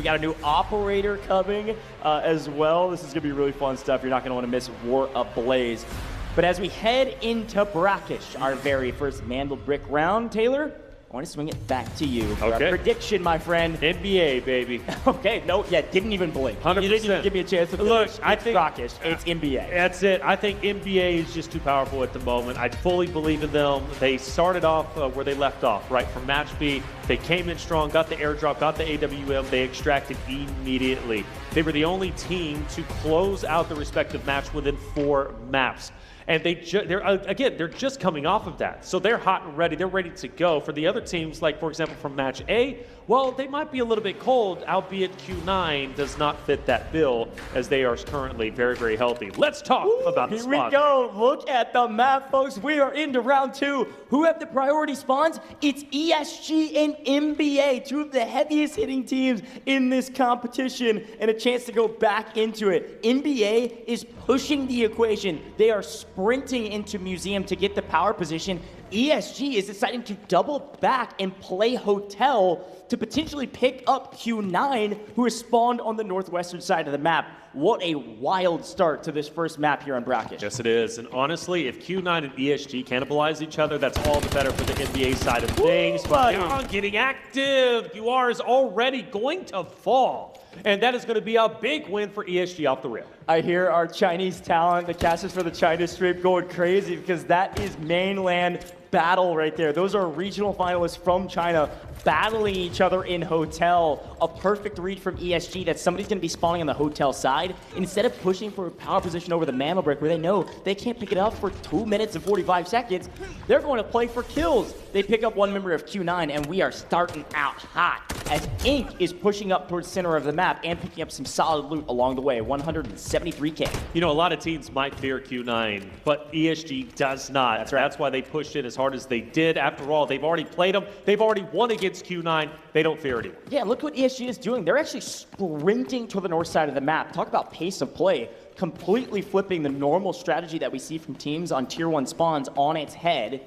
got a new operator coming as well. This is going to be really fun stuff. You're not going to want to miss War Ablaze. But as we head into Brakkesh, our very first Mandelbrick round, Taylor, I want to swing it back to you for a prediction, my friend. NBA, baby. Okay, no, yeah, didn't even blink. 100%. You didn't even give me a chance to Look, finish. I think Brakkesh, it's NBA. That's it. I think NBA is just too powerful at the moment. I fully believe in them. They started off where they left off, right? From match B, they came in strong, got the airdrop, got the AWM, they extracted immediately. They were the only team to close out the respective match within 4 maps. And they're just coming off of that. So they're hot and ready. They're ready to go. For the other teams, like, for example, from match A, well, they might be a little bit cold, albeit Q9 does not fit that bill, as they are currently very, very healthy. Let's talk about the spawns. Here we go. Look at the map, folks. We are into round 2. Who have the priority spawns? It's ESG and NBA, 2 of the heaviest hitting teams in this competition, and a chance to go back into it. NBA is pushing the equation. They are sprinting into Museum to get the power position. ESG is deciding to double back and play Hotel to potentially pick up Q9, who is spawned on the northwestern side of the map. What a wild start to this first map here on Brakkesh. Yes, it is. And honestly, if Q9 and ESG cannibalize each other, that's all the better for the NBA side of things. But getting active. UR is already going to fall. And that is going to be a big win for ESG off the rail. I hear our Chinese talent, the casters for the China stream, going crazy because that is mainland battle right there. Those are regional finalists from China battling each other in Hotel. A perfect read from ESG that somebody's going to be spawning on the Hotel side. Instead of pushing for a power position over the Mandelbrick where they know they can't pick it up for 2 minutes and 45 seconds, they're going to play for kills. They pick up 1 member of Q9, and we are starting out hot as Ink is pushing up towards center of the map and picking up some solid loot along the way. 173K. You know, a lot of teams might fear Q9, but ESG does not. That's right. That's why they pushed it as hard as they did. After all, they've already played them. They've already won against Q9. They don't fear anyone. Yeah, look what ESG is doing. They're actually sprinting to the north side of the map. Talk about pace of play. Completely flipping the normal strategy that we see from teams on Tier 1 spawns on its head.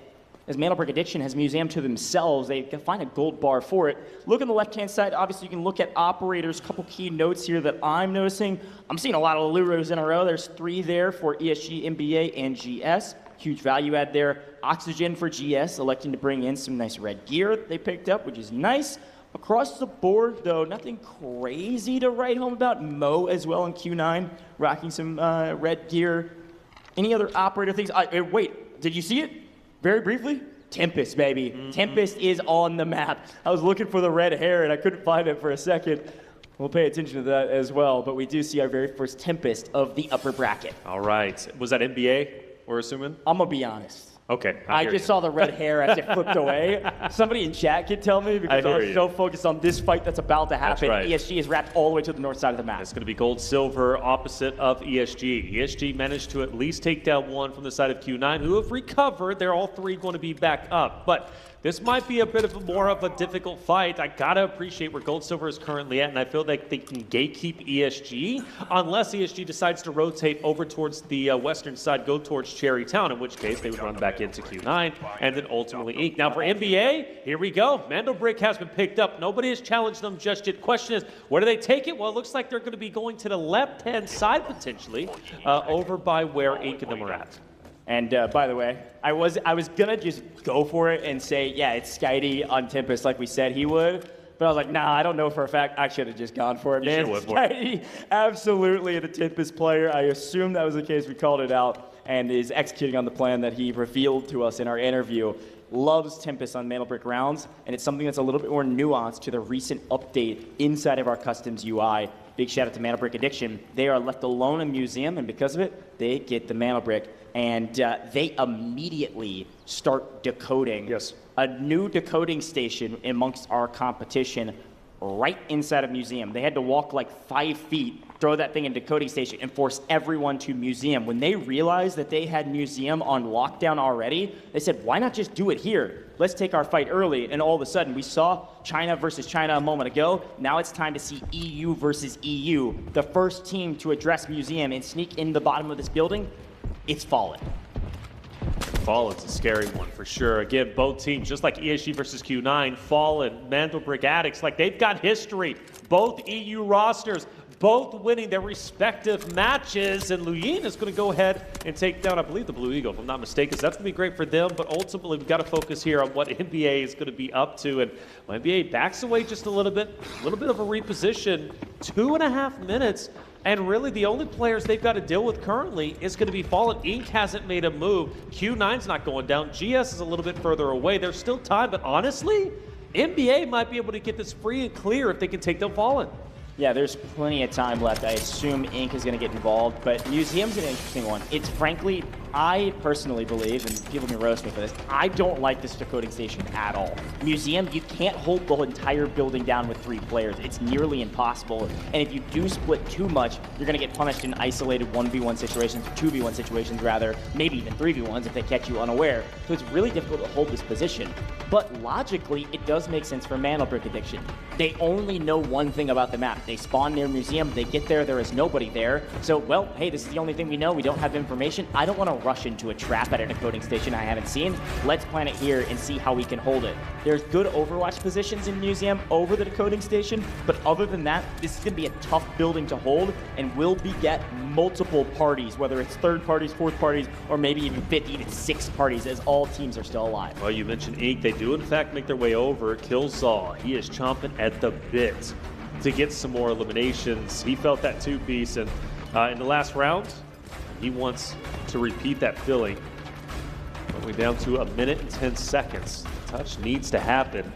As Mandelbrick Addiction has Museum to themselves, they can find a gold bar for it. Look on the left-hand side. Obviously, you can look at operators. A couple key notes here that I'm noticing. I'm seeing a lot of Luros in a row. There's 3 there for ESG, NBA, and GS. Huge value add there. Oxygen for GS, electing to bring in some nice red gear they picked up, which is nice. Across the board, though, nothing crazy to write home about. Mo as well in Q9, rocking some red gear. Any other operator things? Wait, did you see it? Very briefly? Tempest, baby. Tempest is on the map. I was looking for the red hair, and I couldn't find it for a second. We'll pay attention to that as well, but we do see our very first Tempest of the upper bracket. All right. Was that NBA, we're assuming? I'm going to be honest. Okay. I just saw the red hair as it flipped away. Somebody in chat could tell me because I was so focused on this fight that's about to happen. That's right. ESG is wrapped all the way to the north side of the map. It's going to be gold-silver opposite of ESG. ESG managed to at least take down 1 from the side of Q9, who have recovered. They're all 3 going to be back up. But this might be a bit of more of a difficult fight. I got to appreciate where gold-silver is currently at, and I feel like they can gatekeep ESG unless ESG decides to rotate over towards the western side, go towards Cherry Town, in which case they would run back into Q9 and then ultimately Ink. Now for NBA, here we go. Mandelbrick has been picked up. Nobody has challenged them just yet. Question is, where do they take it? Well, it looks like they're going to be going to the left-hand side potentially, over by where Ink and them are at. And by the way, I was gonna just go for it and say, yeah, it's Skydie on Tempest like we said he would. But I was like, nah, I don't know for a fact. I should have just gone for it, man. Skydie, absolutely a Tempest player. I assume that was the case. We called it out and is executing on the plan that he revealed to us in our interview. Loves Tempest on Mandelbrick rounds, and it's something that's a little bit more nuanced to the recent update inside of our customs UI. Big shout out to Mandelbrick Addiction. They are left alone in Museum, and because of it, they get the Mandelbrick. And they immediately start decoding. Yes. A new decoding station amongst our competition right inside of Museum. They had to walk like 5 feet, throw that thing in decoding station, and force everyone to Museum. When they realized that they had Museum on lockdown already, they said, why not just do it here? Let's take our fight early. And all of a sudden, we saw China versus China a moment ago. Now it's time to see EU versus EU. The first team to address Museum and sneak in the bottom of this building, it's fallen. Fallen's a scary one for sure. Again, both teams, just like ESG versus Q9, Fallen, Mandelbrick Addicts, like they've got history. Both EU rosters, both winning their respective matches, and Luyin is going to go ahead and take down, I believe, the Blue Eagle, if I'm not mistaken. So that's going to be great for them, but ultimately we've got to focus here on what NBA is going to be up to, and NBA backs away just a little bit of a reposition, 2.5 minutes, and really the only players they've got to deal with currently is going to be Fallen. Inc. hasn't made a move. Q9's not going down. GS is a little bit further away. There's still time, but honestly, NBA might be able to get this free and clear if they can take down Fallen. Yeah, there's plenty of time left. I assume Inc. is going to get involved, but Museum's an interesting one. It's frankly, I personally believe, and people can roast me for this, I don't like this decoding station at all. Museum, you can't hold the entire building down with 3 players. It's nearly impossible, and if you do split too much, you're going to get punished in isolated 1v1 situations, 2v1 situations rather, maybe even 3v1s if they catch you unaware. So it's really difficult to hold this position. But logically, it does make sense for Mandelbrick Addiction. They only know one thing about the map. They spawn near Museum, they get there, there is nobody there. So, well, hey, this is the only thing we know. We don't have information. I don't want to rush into a trap at a decoding station I haven't seen. Let's plan it here and see how we can hold it. There's good Overwatch positions in Museum over the decoding station, but other than that, this is going to be a tough building to hold and will beget multiple parties, whether it's 3rd parties, 4th parties, or maybe even 5th, even 6th parties, as all teams are still alive. Well, you mentioned Inc. They do, in fact, make their way over. Killsaw, he is chomping at the bit to get some more eliminations. He felt that too, Beast, and in the last round, he wants to repeat that feeling. We're down to 1 minute and 10 seconds. Touch needs to happen.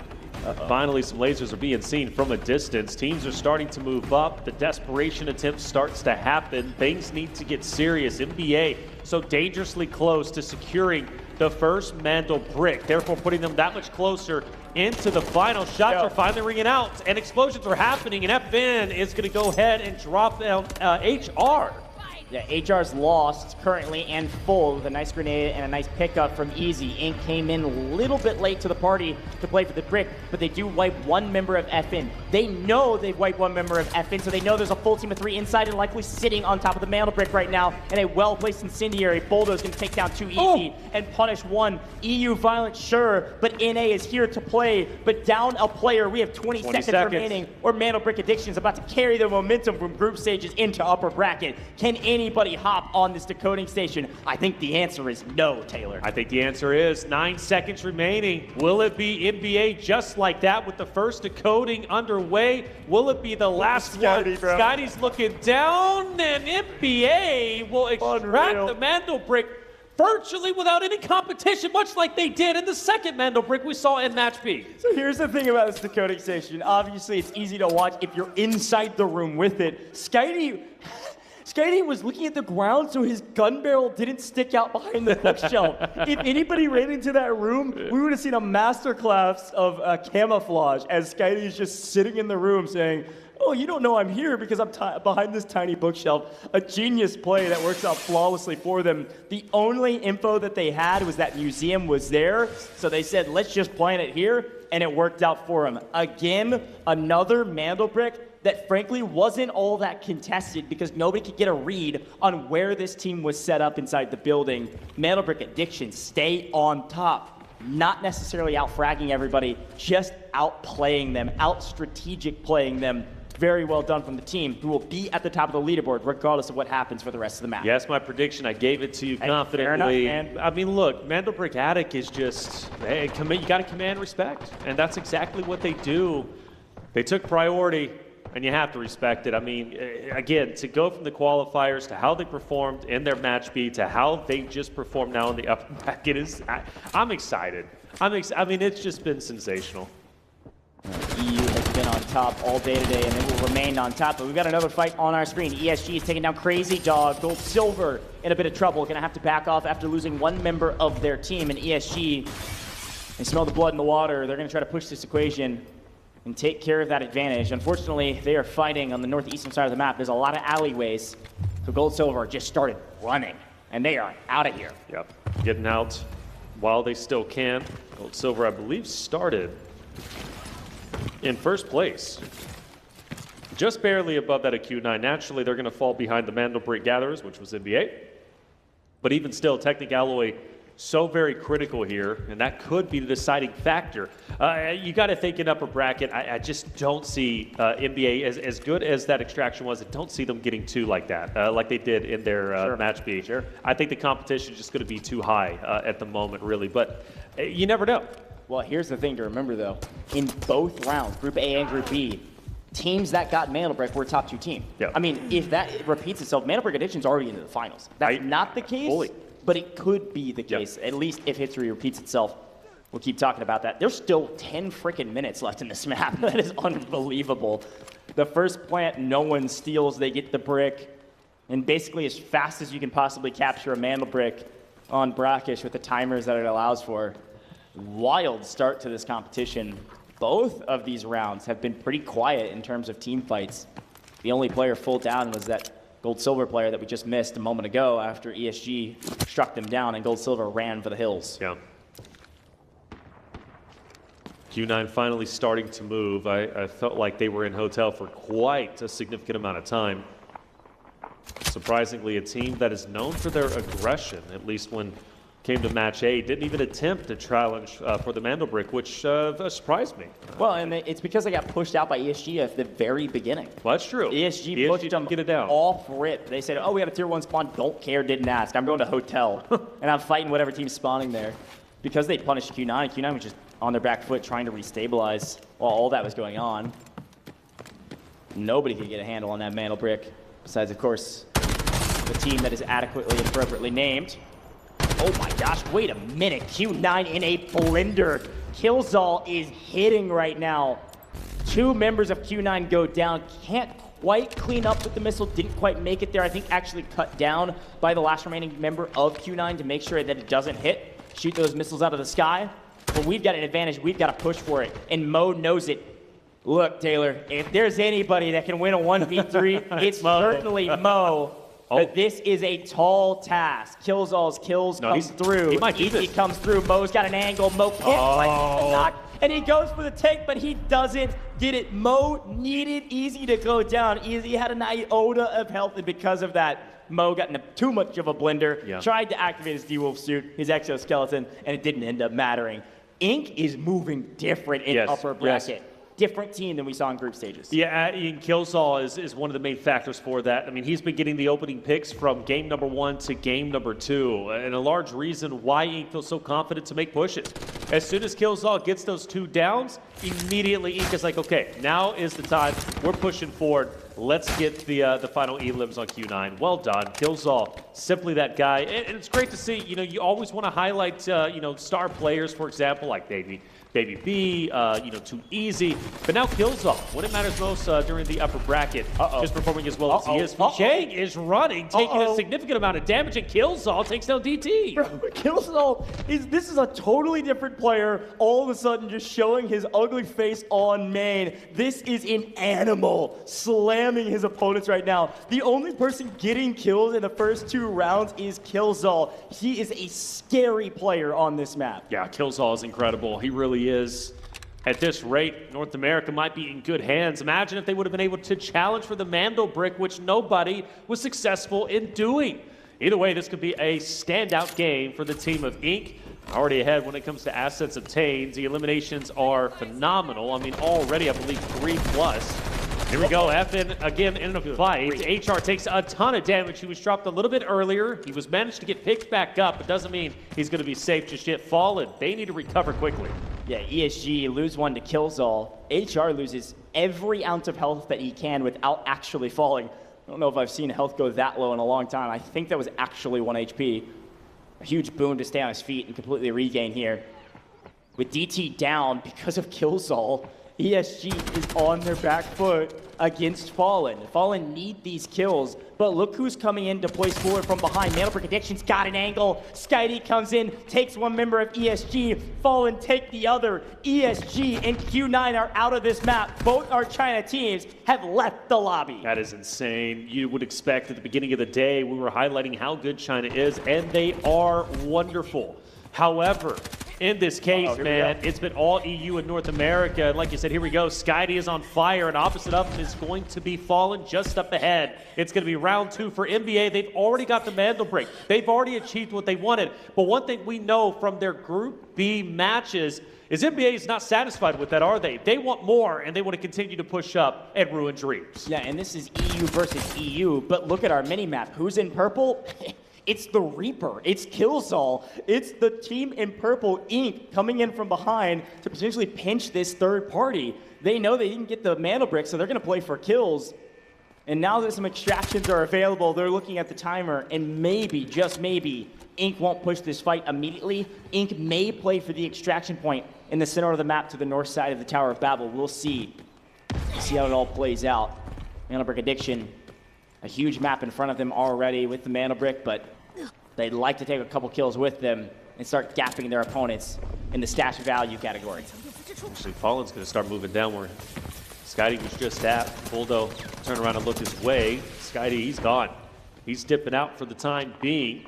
Finally, some lasers are being seen from a distance. Teams are starting to move up. The desperation attempt starts to happen. Things need to get serious. NBA so dangerously close to securing the first Mandel brick, therefore putting them that much closer into the final. Shots are finally ringing out, and explosions are happening, and FN is going to go ahead and drop down HR. Yeah, HR's lost currently and full with a nice grenade and a nice pickup from Easy. Inc. came in a little bit late to the party to play for the brick, but they do wipe one member of FN. They know they've wiped one member of FN, so they know there's a full team of 3 inside and likely sitting on top of the mantle brick right now. And a well-placed incendiary. Boldo's going to take down 2 Easy and punish 1. EU violence, sure, but NA is here to play. But down a player, we have 20 seconds remaining, or Mantle Brick Addiction is about to carry the momentum from group stages into upper bracket. Can anybody hop on this decoding station? I think the answer is no, Taylor. I think the answer is 9 seconds remaining. Will it be NBA just like that with the first decoding underway? Will it be the last one? Scotty's looking down, and NBA will extract the Mantle Brick virtually without any competition, much like they did in the second Mandel brick we saw in Match B. So here's the thing about this decoding station. Obviously, it's easy to watch if you're inside the room with it. Skydie was looking at the ground so his gun barrel didn't stick out behind the bookshelf. If anybody ran into that room, we would have seen a masterclass of camouflage as Skydie is just sitting in the room saying, "Oh, you don't know I'm here because I'm behind this tiny bookshelf." A genius play that works out flawlessly for them. The only info that they had was that Museum was there, so they said, let's just plan it here, and it worked out for them. Again, another Mandel brick that frankly wasn't all that contested because nobody could get a read on where this team was set up inside the building. Mandel brick Addiction stay on top. Not necessarily out-fragging everybody, just out-playing them, out-strategic playing them. Very well done from the team, who will be at the top of the leaderboard regardless of what happens for the rest of the match. Yes, my prediction. I gave it to you confidently. Fair enough, man. I mean, look, Mandelbrick Attic is just, hey, you got to command respect, and that's exactly what they do. They took priority, and you have to respect it. I mean, again, to go from the qualifiers to how they performed in their match B to how they just performed now in the upper bracket is, I'm excited. I mean, it's just been sensational. EU has been on top all day today, and they will remain on top. But we've got another fight on our screen. ESG is taking down Crazy Dog. Gold Silver in a bit of trouble. Going to have to back off after losing one member of their team. And ESG, they smell the blood in the water. They're going to try to push this equation and take care of that advantage. Unfortunately, they are fighting on the northeastern side of the map. There's a lot of alleyways. So Gold Silver just started running, and they are out of here. Yep, getting out while they still can. Gold Silver, I believe, started in first place, just barely above that of Q9. Naturally, they're going to fall behind the Mandelbrick Gatherers, which was NBA. But even still, Technic Alloy so very critical here, and that could be the deciding factor. You got to think in upper bracket, I just don't see NBA, as good as that extraction was, I don't see them getting two like that, like they did in their match B. Sure. I think the competition is just going to be too high at the moment, really, but you never know. Well, here's the thing to remember, though. In both rounds, Group A and Group B, teams that got Mandelbrick were a top 2 team. Yeah. I mean, if that repeats itself, Mandelbrick Addiction's already into the finals. That's not the case, fully. but it could be the case, at least if history repeats itself. We'll keep talking about that. There's still 10 freaking minutes left in this map. That is unbelievable. The first plant, no one steals. They get the brick. And basically, as fast as you can possibly capture a Mandelbrick on Brakkesh with the timers that it allows for. Wild start to this competition. Both of these rounds have been pretty quiet in terms of team fights. The only player full down was that gold-silver player that we just missed a moment ago after ESG struck them down and gold-silver ran for the hills. Yeah. Q9 finally starting to move. I felt like they were in hotel for quite a significant amount of time. Surprisingly, a team that is known for their aggression, at least when came to match A, didn't even attempt to challenge for the Mandelbrick, which surprised me. Well, and it's because they got pushed out by ESG at the very beginning. Well, that's true. ESG pushed them get it down. Off rip. They said, oh, we have a tier 1 spawn, don't care, didn't ask. I'm going to hotel, and I'm fighting whatever team's spawning there. Because they punished Q9, Q9 was just on their back foot trying to restabilize while all that was going on. Nobody could get a handle on that Mandelbrick, besides, of course, the team that is adequately and appropriately named. Oh my gosh, wait a minute. Q9 in a blender. Killzall is hitting right now. 2 members of Q9 go down. Can't quite clean up with the missile. Didn't quite make it there. I think actually cut down by the last remaining member of Q9 to make sure that it doesn't hit. Shoot those missiles out of the sky. But we've got an advantage. We've got to push for it. And Mo knows it. Look, Taylor, if there's anybody that can win a 1v3, it's certainly Mo. But this is a tall task. Killzall's kills comes through. He might do this. He comes through. Mo's got an angle. Mo can't quite knock. And he goes for the take, but he doesn't get it. Mo needed Easy to go down. Easy had an iota of health, and because of that, Mo got in too much of a blender. Yeah. Tried to activate his D-Wolf suit, his exoskeleton, and it didn't end up mattering. Ink is moving different in upper bracket. Different team than we saw in group stages. Yeah, and Killzall is one of the main factors for that. I mean, he's been getting the opening picks from game number 1 to game number 2, and a large reason why Ink feels so confident to make pushes. As soon as Killzall gets those 2 downs, immediately Ink is like, okay, now is the time. We're pushing forward. Let's get the final elims on Q9. Well done. Killzall, simply that guy. And it's great to see, you know, you always want to highlight, you know, star players, for example, like Baby B, you know, Too Easy. But now Killzall, when it matters most during the upper bracket, just performing as well as he is. Shang is running, taking a significant amount of damage, and Killzall takes down DT. Bro, Killzall this is a totally different player, all of a sudden just showing his ugly face on main. This is an animal slamming his opponents right now. The only person getting kills in the first 2 rounds is Killzall. He is a scary player on this map. Yeah, Killzall is incredible. He really is. At this rate, North America might be in good hands. Imagine if they would have been able to challenge for the Mandelbrick, which nobody was successful in doing. Either way, this could be a standout game for the team of Ink. Already ahead when it comes to assets obtained. The eliminations are phenomenal. I mean, already, I believe, 3+. Here we go, FN again in a fight. HR takes a ton of damage. He was dropped a little bit earlier. He was managed to get picked back up. It doesn't mean he's going to be safe just yet. Fallen, they need to recover quickly. Yeah, ESG lose 1 to Killzall. HR loses every ounce of health that he can without actually falling. I don't know if I've seen health go that low in a long time. I think that was actually 1 HP. A huge boon to stay on his feet and completely regain here. With DT down because of Killzall, ESG is on their back foot against Fallen. Fallen need these kills, but look who's coming in to place forward from behind. Mandelbrick Addiction's got an angle. Skydee comes in, takes 1 member of ESG. Fallen take the other. ESG and Q9 are out of this map. Both our China teams have left the lobby. That is insane. You would expect at the beginning of the day, we were highlighting how good China is, and they are wonderful. However, In this case, man, it's been all EU and North America. And like you said, here we go. Skydee is on fire, and opposite of him is going to be Fallen just up ahead. It's going to be round 2 for NBA. They've already got the Mandel break. They've already achieved what they wanted. But one thing we know from their Group B matches is NBA is not satisfied with that, are they? They want more, and they want to continue to push up and ruin dreams. Yeah, and this is EU versus EU, but look at our mini-map. Who's in purple? It's the Reaper. It's Killzall. It's the team in purple, Inc., coming in from behind to potentially pinch this third party. They know they didn't get the Mandel brick, so they're going to play for kills. And now that some extractions are available, they're looking at the timer, and maybe, just maybe, Inc. won't push this fight immediately. Inc. may play for the extraction point in the center of the map to the north side of the Tower of Babel. We'll see. See how it all plays out. Mandel brick addiction. A huge map in front of them already with the Mandel brick, but they'd like to take a couple kills with them and start gapping their opponents in the stash value category. Actually, Fallen's going to start moving downward. Skydee was just at. Bulldo turn around and look his way. Skydee, he's gone. He's dipping out for the time being.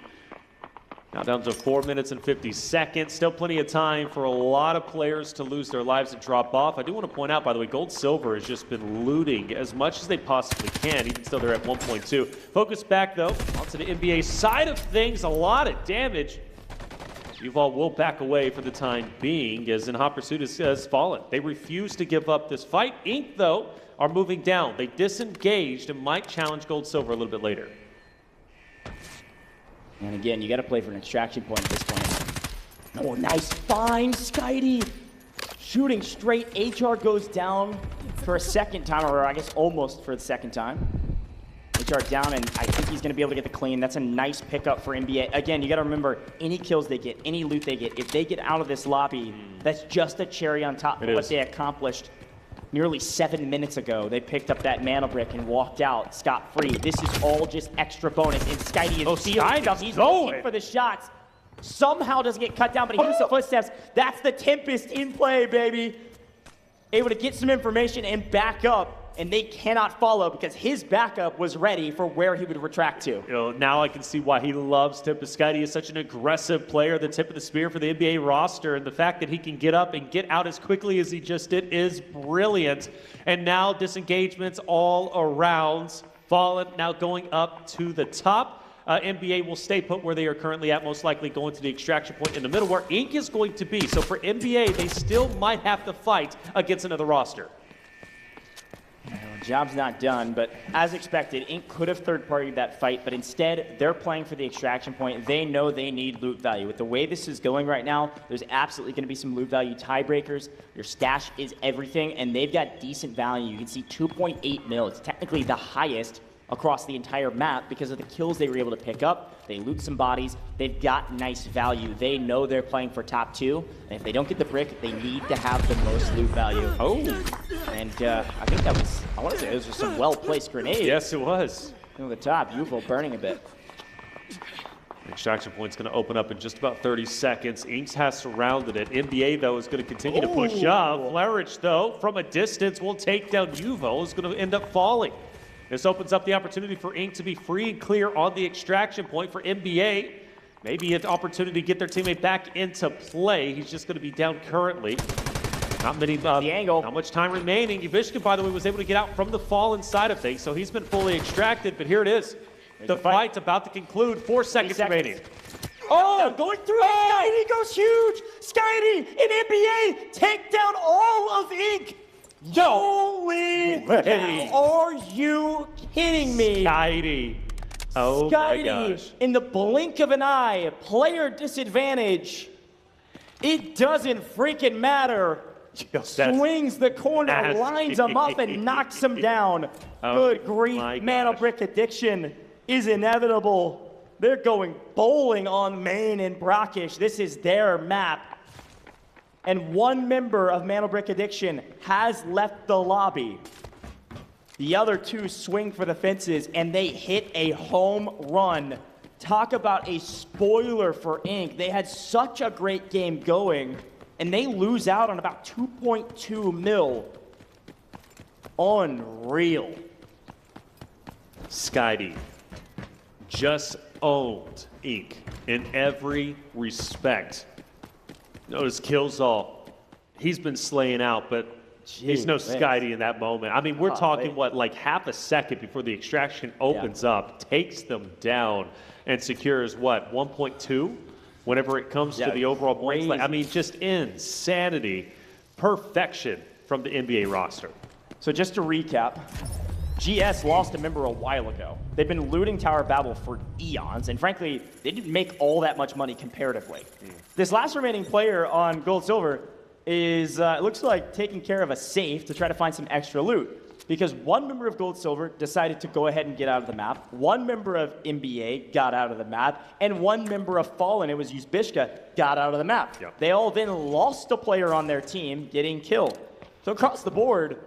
Now down to 4 minutes and 50 seconds. Still plenty of time for a lot of players to lose their lives and drop off. I do want to point out, by the way, Gold Silver has just been looting as much as they possibly can, even still they're at 1.2. Focus back, though, onto the NBA side of things. A lot of damage. Yuval will back away for the time being, as in hot pursuit has fallen. They refuse to give up this fight. Inc., though, are moving down. They disengaged and might challenge Gold Silver a little bit later. And again, you got to play for an extraction point at this point. Oh, nice find, Skydee. Shooting straight. HR goes down for a second time, or I guess almost for the second time. HR down, and I think he's going to be able to get the clean. That's a nice pickup for NBA. Again, you got to remember, any kills they get, any loot they get, if they get out of this lobby, that's just a cherry on top of what they accomplished nearly 7 minutes ago. They picked up that Mandel brick and walked out scot-free. This is all just extra bonus, and Skydee is feeling stuff. He's looking for the shots. Somehow doesn't get cut down, but he hears the footsteps. That's the Tempest in play, baby. Able to get some information and back up, and they cannot follow because his backup was ready for where he would retract to. You know, now I can see why he loves Tempest. Skydee is such an aggressive player, the tip of the spear for the NBA roster, and the fact that he can get up and get out as quickly as he just did is brilliant. And now disengagements all around. Fallen now going up to the top. NBA will stay put where they are currently at, most likely going to the extraction point in the middle where Inc. is going to be. So for NBA, they still might have to fight against another roster. Job's not done, but as expected, Inc. could have third-partied that fight, but instead, they're playing for the extraction point. They know they need loot value. With the way this is going right now, there's absolutely going to be some loot value tiebreakers. Your stash is everything, and they've got decent value. You can see 2.8 mil. It's technically the highest across the entire map because of the kills they were able to pick up. They loot some bodies. They've got nice value. They know they're playing for top 2, and if they don't get the brick, they need to have the most loot value. Oh, and I think that was, I want to say, those were some well-placed grenades. Yes, it was. Over the top, Yuval burning a bit. Extraction point's going to open up in just about 30 seconds. Inks has surrounded it. NBA, though, is going to continue to push up. Flarich, though, from a distance, will take down Yuval. Is going to end up falling. This opens up the opportunity for Inc. to be free and clear on the extraction point for NBA. Maybe an opportunity to get their teammate back into play. He's just going to be down currently. Not many, the angle. Not much time remaining. Yvishka, by the way, was able to get out from the Fallen side of things, so he's been fully extracted, but here it is. The fight's about to conclude. 4 seconds remaining. Oh, going through. Skydee goes huge. Skydee in NBA take down all of Inc. Holy cow. Are you kidding me? Skydee. Oh my gosh. In the blink of an eye, player disadvantage. It doesn't freaking matter. Swings the corner, lines him up, and knocks him down. Good grief. Mandel brick addiction is inevitable. They're going bowling on main and Brakkesh. This is their map. And one member of Mandel brick addiction has left the lobby. The other two swing for the fences, and they hit a home run. Talk about a spoiler for Inc. They had such a great game going, and they lose out on about 2.2 mil. Unreal. Skydee just owned Inc. in every respect. Notice Killzall. He's been slaying out, but he's no Skydie in that moment. I mean, we're talking, like half a second before the extraction opens up, takes them down, and secures, 1.2 whenever it comes to the overall points. I mean, just insanity, perfection from the NBA roster. So just to recap, GS lost a member a while ago. They've been looting Tower of Babel for eons, and frankly, they didn't make all that much money comparatively. This last remaining player on Gold Silver is, it looks like, taking care of a safe to try to find some extra loot. Because one member of Gold Silver decided to go ahead and get out of the map, one member of NBA got out of the map, and one member of Fallen, it was Uzbishka, got out of the map. They all then lost a player on their team getting killed. So across the board,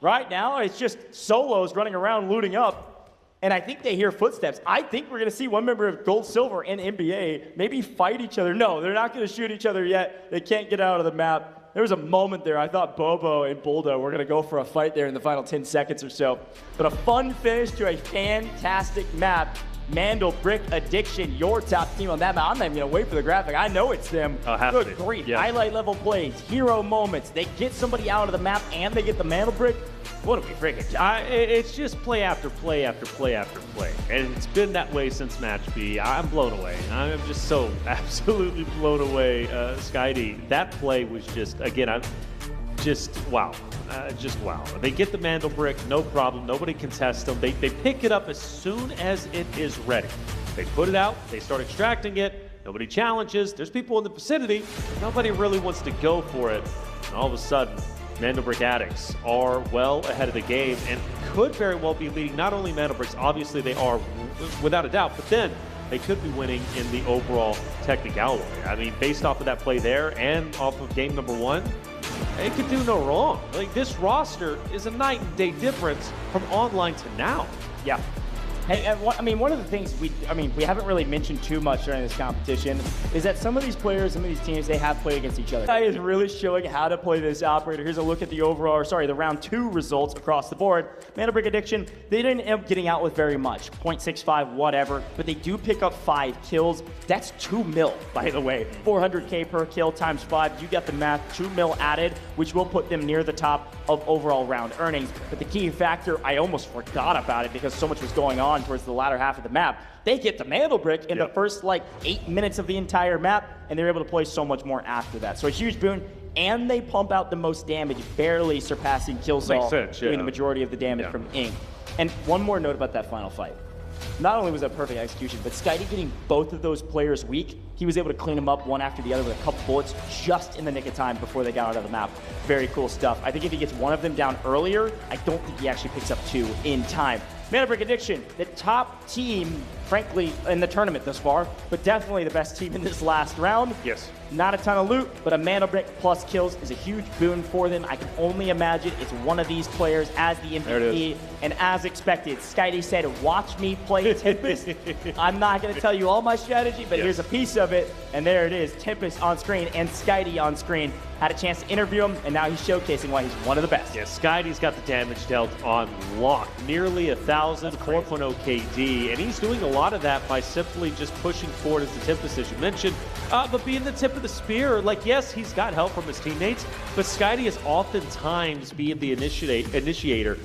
right now, it's just solos running around looting up, and I think they hear footsteps. I think we're going to see one member of Gold, Silver, and NBA maybe fight each other. No, they're not going to shoot each other yet. They can't get out of the map. There was a moment there, I thought Bobo and Buldo were going to go for a fight there in the final 10 seconds or so. But a fun finish to a fantastic map. Mandel, Brick, Addiction, your top team on that map. I'm not even going to wait for the graphic. I know it's them. Good grief. Highlight level plays, hero moments. They get somebody out of the map and they get the Mandel Brick. What are we freaking? It's just play after play after play after play. And it's been that way since match B. I'm blown away. I'm just so absolutely blown away, Skydie. That play was just, again, I'm just wow. Just wow. They get the Mandel Brick, no problem. Nobody contests them. They pick it up as soon as it is ready. They put it out. They start extracting it. Nobody challenges. There's people in the vicinity. Nobody really wants to go for it. And all of a sudden, Mandel Brick addicts are well ahead of the game and could very well be leading not only Mandel Bricks, obviously they are without a doubt, but then they could be winning in the overall technicality. I mean, based off of that play there and off of game number 1, it could do no wrong. Like, this roster is a night and day difference from online to now. Yeah. Hey, I mean, one of the things we haven't really mentioned too much during this competition is that some of these players, some of these teams, they have played against each other. Guy is really showing how to play this operator. Here's a look at the the round 2 results across the board. Mandel Brick Addiction, they didn't end up getting out with very much, 0.65, whatever, but they do pick up 5 kills. That's 2 mil, by the way. 400K per kill times 5. You got the math, 2 mil added, which will put them near the top of overall round earnings. But the key factor, I almost forgot about it because so much was going on towards the latter half of the map. They get the Mandel Brick in the first 8 minutes of the entire map, and they're able to play so much more after that. So a huge boon, and they pump out the most damage, barely surpassing Killzall, doing the majority of the damage from Ink. And one more note about that final fight. Not only was that perfect execution, but Skydie getting both of those players weak, he was able to clean them up one after the other with a couple bullets just in the nick of time before they got out of the map. Very cool stuff. I think if he gets one of them down earlier, I don't think he actually picks up 2 in time. Mandel Brick Addiction, the top team, frankly, in the tournament thus far, but definitely the best team in this last round. Yes. Not a ton of loot, but a Mandel Brick plus kills is a huge boon for them. I can only imagine it's one of these players as the MVP. And as expected, Skydie said, watch me play Tempest. I'm not going to tell you all my strategy, but here's a piece of it. And there it is, Tempest on screen and Skydie on screen. Had a chance to interview him, and now he's showcasing why he's one of the best. Yeah, Skydie's got the damage dealt on lock. Nearly 1,000, 4.0 KD, and he's doing a lot of that by simply just pushing forward as the Tempest, as you mentioned, but being the tip of the spear. Yes, he's got help from his teammates, but Skydie is oftentimes being the initiator